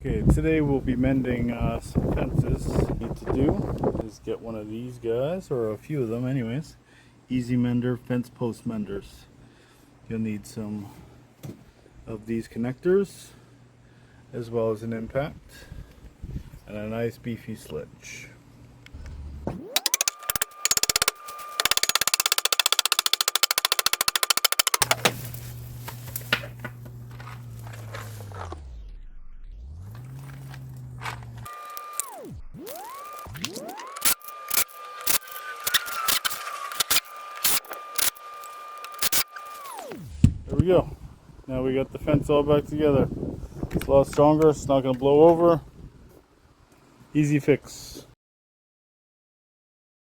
Okay, today we'll be mending some fences. What we need to do is get one of these guys, or a few of them anyways. Easy Mender fence post menders. You'll need some of these connectors, as well as an impact, and a nice beefy sledge. There we go. Now we got the fence all back together. It's a lot stronger, it's not going to blow over. Easy fix.